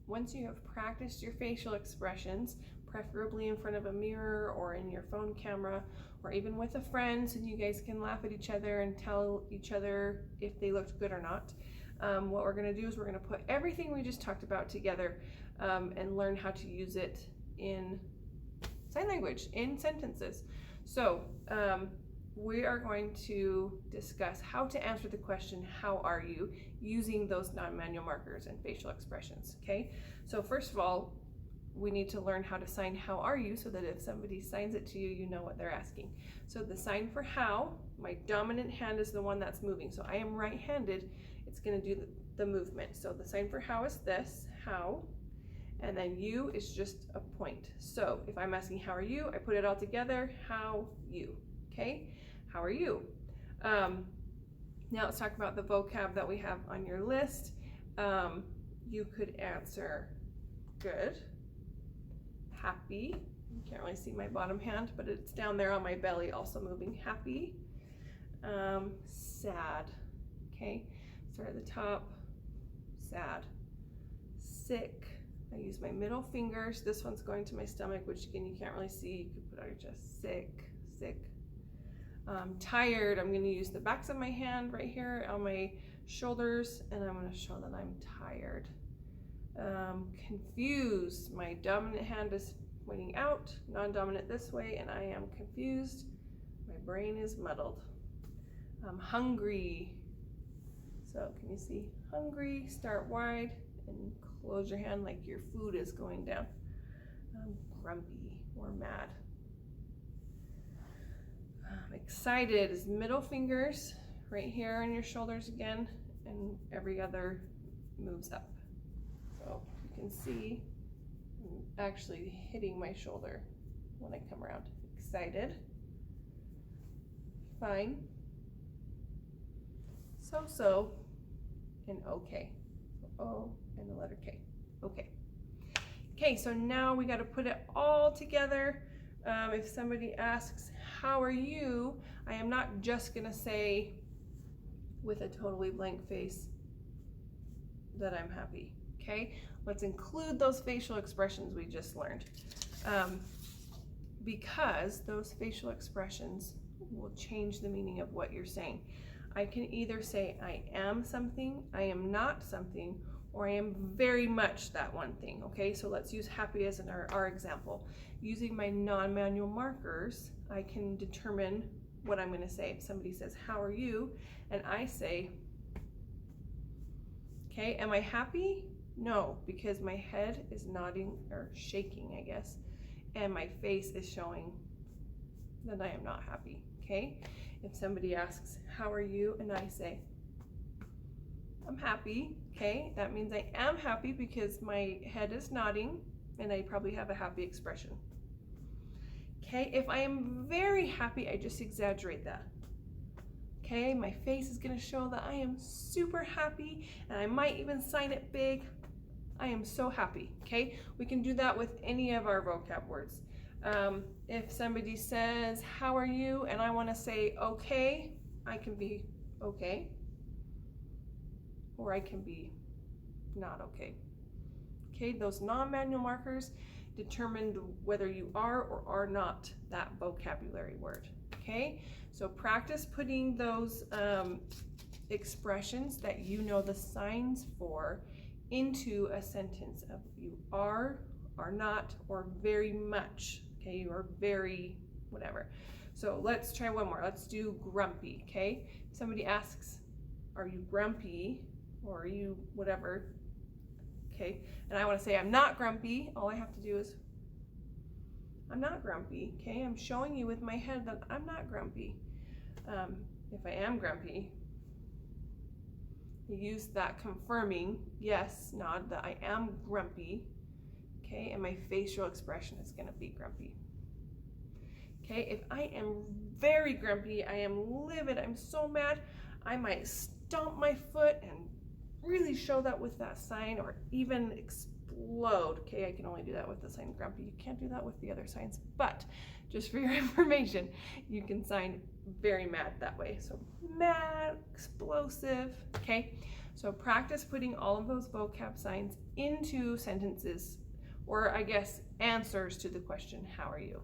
once you have practiced your facial expressions, preferably in front of a mirror or in your phone camera, or even with a friend, so you guys can laugh at each other and tell each other if they looked good or not. What we're going to do is we're going to put everything we just talked about together and learn how to use it in sign language, in sentences. So we are going to discuss how to answer the question, how are you, using those non-manual markers and facial expressions, okay? So first of all, we need to learn how to sign how are you, so that if somebody signs it to you, you know what they're asking. So the sign for how, my dominant hand is the one that's moving. So I am right-handed, it's going to do the movement. So the sign for how is this, how, and then you is just a point. So if I'm asking how are you, I put it all together, how you, okay? How are you? Now let's talk about the vocab that we have on your list. You could answer good, happy. You can't really see my bottom hand, but it's down there on my belly, also moving, happy. Sad, okay? Start at the top, sad. Sick, I use my middle fingers. This one's going to my stomach, which again, you can't really see. You could put on your chest, sick, sick. Tired, I'm going to use the backs of my hand right here on my shoulders, and I'm going to show that I'm tired. Confused, my dominant hand is pointing out, non-dominant this way, and I am confused. My brain is muddled. Hungry, so can you see hungry? Start wide and close your hand like your food is going down. Grumpy or mad. Excited is middle fingers right here on your shoulders again, and every other moves up. So you can see I'm actually hitting my shoulder when I come around. Excited, fine, so, and okay. So O and the letter K, okay. Okay, so now we got to put it all together. If somebody asks, how are you? I am not just gonna say with a totally blank face that I'm happy, okay? Let's include those facial expressions we just learned, because those facial expressions will change the meaning of what you're saying. I can either say I am something, I am not something, or I am very much that one thing, okay? So let's use happy as in our example. Using my non-manual markers, I can determine what I'm gonna say. If somebody says, how are you? And I say, okay, am I happy? No, because my head is nodding or shaking, I guess, and my face is showing that I am not happy, okay? If somebody asks, how are you? And I say, I'm happy, okay? That means I am happy because my head is nodding and I probably have a happy expression. Okay, if I am very happy, I just exaggerate that. Okay, my face is gonna show that I am super happy, and I might even sign it big. I am so happy, okay? We can do that with any of our vocab words. If somebody says, how are you? And I wanna say, okay, I can be okay. Or I can be not okay. Okay, those non-manual markers determined whether you are or are not that vocabulary word. Okay, so practice putting those expressions that you know the signs for into a sentence of you are not, or very much. Okay, you are very whatever. So let's try one more. Let's do grumpy. Okay, if somebody asks, are you grumpy? Or are you whatever, okay? And I want to say I'm not grumpy. All I have to do is, I'm not grumpy, okay? I'm showing you with my head that I'm not grumpy. If I am grumpy, you use that confirming, yes, nod, that I am grumpy, okay? And my facial expression is going to be grumpy. Okay, if I am very grumpy, I am livid, I'm so mad, I might stomp my foot and really show that with that sign, or even explode. Okay, I can only do that with the sign grumpy. You can't do that with the other signs, but just for your information, you can sign very mad that way. So mad, explosive, okay? So practice putting all of those vocab signs into sentences, or I guess answers to the question, how are you?